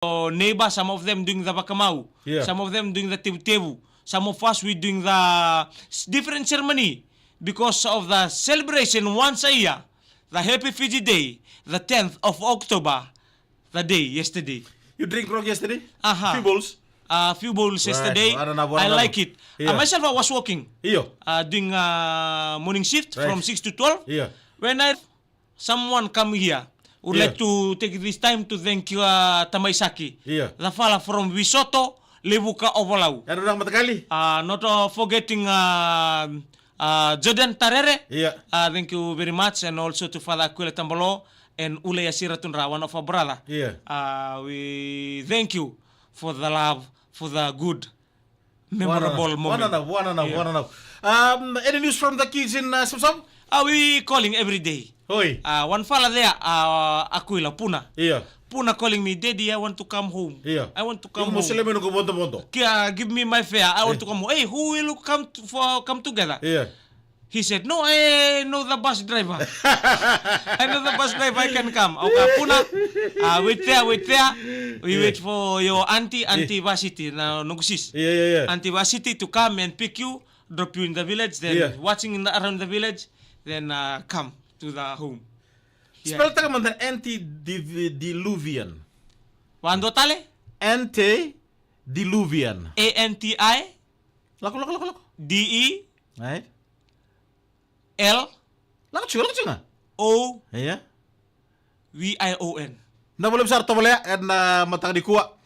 neighbor, some of them doing the bakamau, some of them doing the tebu. Some of us we doing the different ceremony because of the celebration once a year, the Happy Fiji Day, the 10th of October, the day yesterday. You drink grog yesterday? Few bowls? Few bowls yesterday. I like it. Myself, I was working, doing morning shift from 6 to 12. When someone come here, would like to take this time to thank you, Tamaisaki, the fella from Wisoto, Lebuka Ovalau. Not forgetting Jordan Tarere. Thank you very much, and also to Father Aquila Tambolo and Ule Yasiratunra, one of our brother. We thank you for the love, for the good, memorable moment. Any news from the kids in Samsung? We calling every day. One fella there, Aquila Puna. Puna calling me, Daddy, I want to come home. I want to come home. Give me my fare. I want to come home. Hey, who will come together? He said, no, I know the bus driver. I know the bus driver, I can come. Okay, Puna, wait there. We wait for your auntie Vasiti, Nogusis. Auntie Vasiti to come and pick you, drop you in the village, then watching around the village, then come to the home. Spel taga man antediluvian. Wando tale? Antediluvian. ANTI. Lako. DE. Right. L. Lako chunga. O. Iya. VION. Na boleh besar to boleh na matang di kuwa.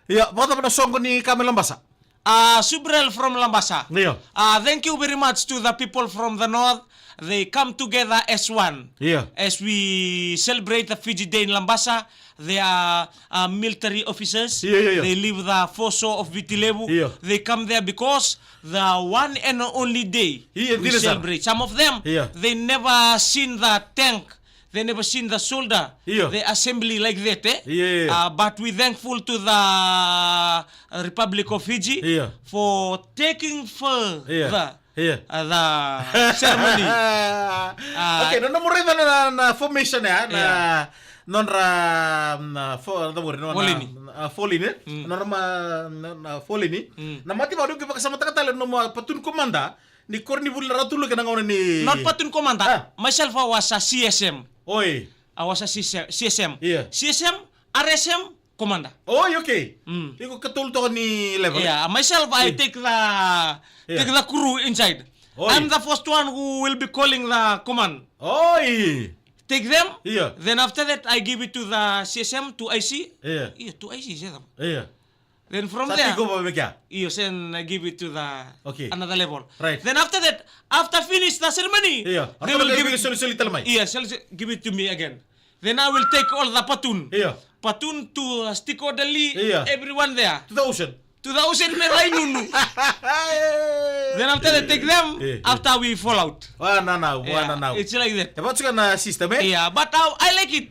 Baka pa na song ko ni Kamel Lambasa. Subrel from Lambasa. Thank you very much to the people from the north. They come together as one. As we celebrate the Fiji Day in Lambasa, they are military officers. They leave the Fosso of Vitilevu. They come there because the one and only day we celebrate. Some of them, they never seen the tank. They never seen the soldier, the assembly like that. But we thankful to the Republic of Fiji for taking further the ceremony. Okay, no more na formation na folini folini na mati baru kita kasama takatala no patun komanda ni korni bul ratulu kana ngone ni not patun komanda. Myself I was a CSM. I was a CSM. CSM, RSM, commander. Okay. Iko katul to ni level. Myself I take the crew inside. I'm the first one who will be calling the command. Take them. Then after that I give it to the CSM, to IC. To IC. Then from there, then I give it to the another level. Then after that, after finish the ceremony, they will give it. Give it to me again. Then I will take all the platoon. Platoon to stick orderly, everyone there. To the ocean. To the ocean, then after that, take them. After we fall out. It's like that. What's your system? But I like it.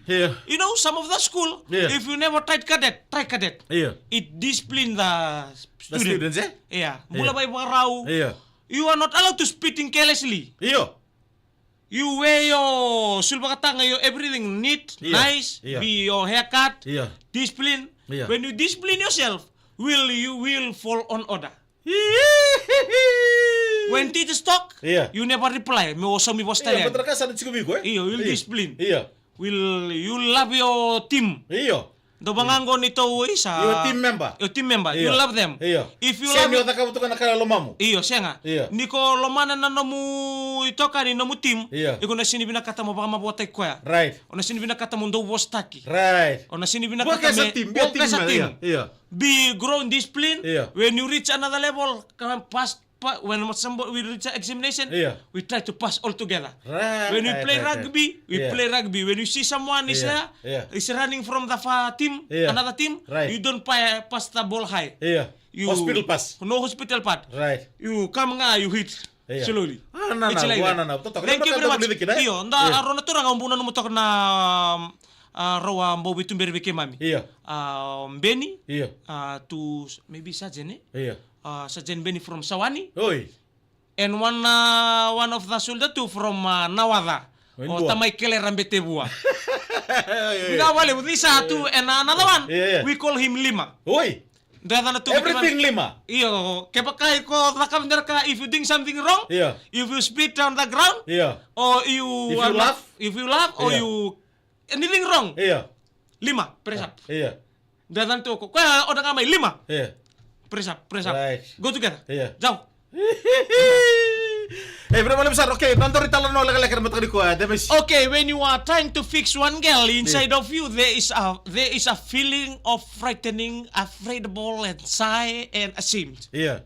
You know, some of the school, if you never tried cadet, try cadet. It discipline the students. Mula by barau. You are not allowed to spitting carelessly. You wear your sulbakatanga, your everything neat, nice. Be your haircut, discipline. When you discipline yourself, you will fall on order. When teachers talk, you never reply. Me also me was telling. You will discipline. You love your team. Do bangango nito isa. Your team member. Your team member. You love them. If you love. Senior takabutukan nakala lomamu. Senga. Niko lomana na nomu itoka ni nomu team. Iko na sini binakata mo baka mabuhatay kuya. Ona sini binakata mo ndo wostaki. Ona sini binakata me. Bukas sa team. Be grow in discipline. When you reach another level, pass. When we reach examination, we try to pass all together. When we play rugby, we play rugby. When you see someone is running from the team, another team, you don't pass the ball high. Hospital pass. No hospital pass. You come you hit slowly. It's like that. Thank you very much. Nda arona tu ranga umbuna numutok na rawa mbobi tumberi beke mami. Benny to maybe Sajene. Sergeant Benny from Sawani. And one of the soldiers too from Nawada. Tamay Kele Rambete Bua. Binawali with satu and another one. Yeah. We call him Lima. Oi. Everything lima. Iyo, kepakai ko rakam ka if you doing something wrong, Yeah. if you spit on the ground, Yeah. or If you laugh, or Yeah. you anything wrong, Yeah. Lima, press up. Yeah. Dan tu ko, kaya orang ngamai Lima, Yeah. press up. Right. Go together. Yeah. Jauh. Berapa besar? Oke, nonton di talon oleh kalian matang di kuat. Okay, when you are trying to fix one girl inside of you, there is a feeling of frightening, afraidable, and shy and ashamed Iya.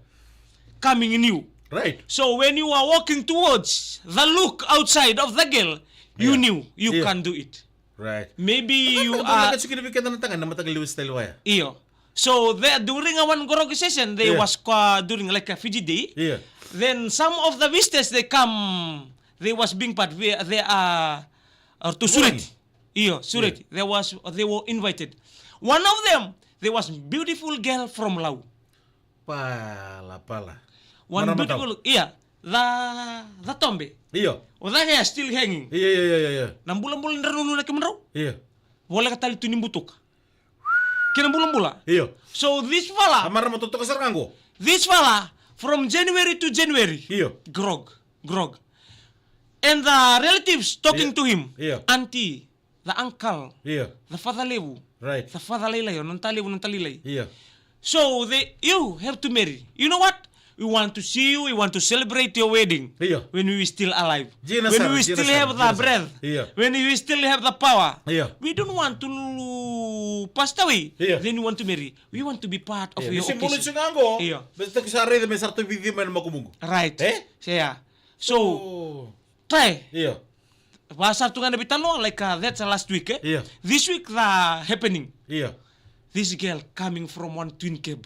coming in you. Right. So when you are walking towards the look outside of the girl, you Yeah. knew you Yeah. can do it. Right. Maybe you are are significant ng tangan na matang liwis style waya. iyo. So there during one Gorogi session, they Yeah. was during like a Fiji day. Iya. Then some of the visitors they come, they was being part. They are to Sureti. Iyo, Sureti. They were invited. One of them, there was beautiful girl from Laos. Pala. One Mana beautiful, iya, the tombe. Iya. The hair still hanging. Iya. Nang bulan-bulan nunu na kemenrau. Iya. Boleh kata itu nimbutuk. Kena bulan-bulan. Iya. So this fella, Amar mo tutok sa rango. this fella, from January to January, Iyo. grog. And the relatives talking Yeah. to him, Yeah. auntie, the uncle, Iya. the father levu, Right. the father lelay, nantalilay. Iya. So you have to marry. You know what? We want to see you. We want to celebrate your wedding. Iya. When we still alive. Gina When Sara, we Gina still Sara, have the Gina Sara. breath. Iya. When we still have the power. Iya. We don't want to pass away. Iya. Then we want to marry. We want to be part of your Simbolo occasion. sa rango. Iya. Basta kisari na may sarto video man makumungo. Right. Eh? Yeah. So Oh. try. Iya. Pasar tungan bitalo like that's last week. Iya. This week the happening. Iya. This girl coming from one twin cab.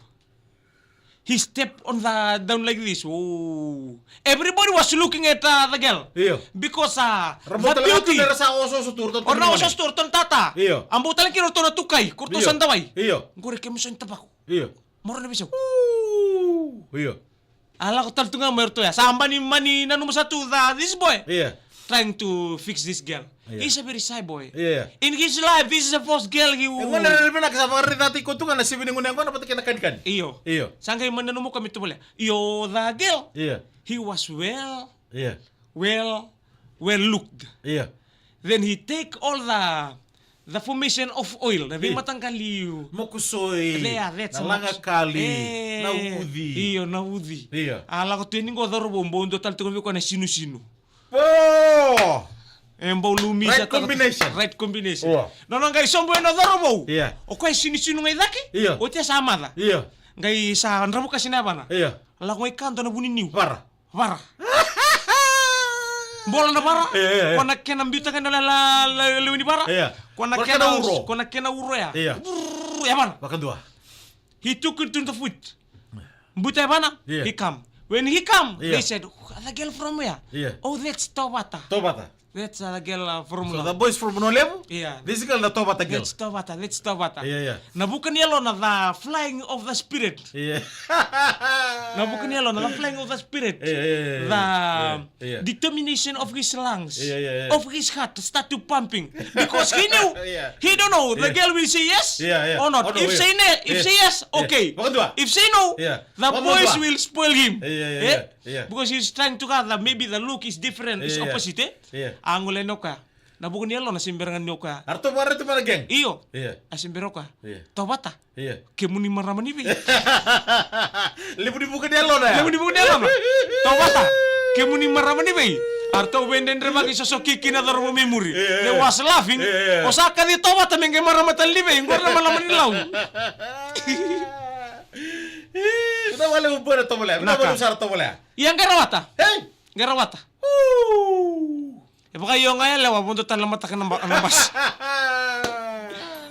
He stepped on the down like this. Oh, everybody was looking at the girl. Iya. Because Rambut the talaga beauty. sa oso sa turton. Or na sa store ton tata. Iya. Ambo talang kino to na tukay. Kurto Iya. sandaway. Iya. Gore kemo sa tabako. Iya. Moro na bisaw. Iya. Ala ko tal tunga merto ya. Samba ni mani nanu satu this boy. Iya. Trying to fix this girl. Iya. He's a very shy boy. Iya. In his life, this is the first girl he Ang wala na rin na kasama rin natin ko tungan na si biningunan ko na pati kinakanikan. Iyo. Iyo. Sangkay mananu mo kami to boleh. Iyo, the girl. Iya. He was well Iya. looked. Iya. Then he take all the formation of oil. Nabi matangkaliw. Mokusoy. That's Nalangakali. Naudi. Iyo, naudi. Iya. Ala ko tuwing ko daro bombo ndo tal tukoy ko na sinu-sinu. Oh! Embo lumi Right combination. Right combination. Oh. Nono ngai sombo na daro bo. Iya. O ko sinu-sinu ngai daki? Iya. O tia sama da. Iya. Ngai sa ndramu kasi na bana. Iya. Ala ko ikanto na buniniw. Para. Vara. Bola na bara. Iya. Kona kena mbiuta kana lewini bara. Iya. Kona Bara kena uro. Kona kena uro ya. Iya. Ya bana. Bahkan dua. He took it to the foot. Mbuta ya bana. Iya. He come. When he come, Iya. they said, the girl from where? Iya. Oh, that's Tobata. Tobata. That's the girl from So Laos. the boys from Nolevo? Yeah. This girl na Tobata girl. That's Tobata. Iya. Nabukan yellow na the flying of the spirit. Iya. Nabukan yellow na the flying of the spirit. Iya. The Iya. determination of his lungs, Iya. of his heart start to pumping because he knew, Iya. he don't know the Iya. girl will say yes Iya. or not. Oh, no, If iya. say Iya. yes, Iya. okay. Bakit dua? If say no, Iya. the Bakit boys dua? will spoil him. Iya. Because he's trying to gather maybe the look is different, is Iya. opposite. Iya. Angule no ka. Nabukan yellow na simberangan no ka. Arto para ito para geng? Iyo. Iya. Asimbero ka. Iya. Tobata. Iya. Kemuni maramani bi. Libu-libu ke dia lo na. Lemun di dalam. Tobata. Kemuni maramani bi. Arto wenden remagi sosoki kina daro memori. They was laughing. Iya. Osaka di Tobata menge maramatan libe. Ngor malaman nilaw. Kita boleh ubah atau boleh? Kita boleh usar atau boleh? Yang garawata. Hey! Garawata. E baka yo nga lewa mundo tan lamata ka nambas.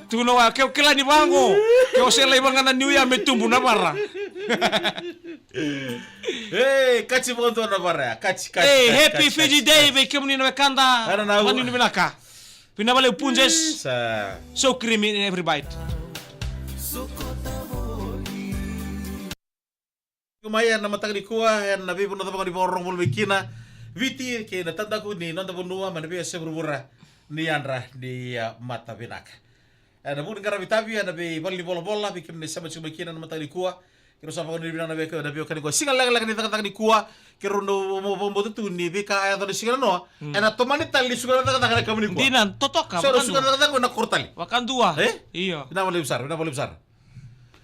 Tuno wa keo kila ni bango. Keo sela ibanga na New Year metumbu na bara. Hey, kachi bondo na bara. Kachi. Hey, happy Fiji Day be kemuni na kanda. Ano na- Mani ni binaka. Pinabale punjes. Sa So creamy in every bite. Kumayan na matang di kuah yan nabi pun na di borong mul mikina. Viti ke na tanda ko ni nanda bunua man nabi asa berbura. ni andra ni mata benak. Ana bun ngarabi tabi ana be balli bola bikin ni sama cuma kina mata ni kuwa. Kiro sapa ni bina na be ka dabi kan ko singal lag ni taka ni kuwa. Kiro no mo tu ni be ka ay to singal no. Ana to mani tali sugal taka ka ni kuwa. Dinan totoka. So sugal taka na kortali. Wakan dua. Iya. Ina boleh besar.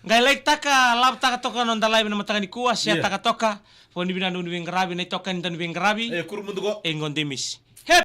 Ngai like taka lab taka toka non dalai na mata ni kuwa sia taka toka. Fo ni bina no ni ngarabi na toka ni dan ngarabi. Kur mundu ko. Engon demis.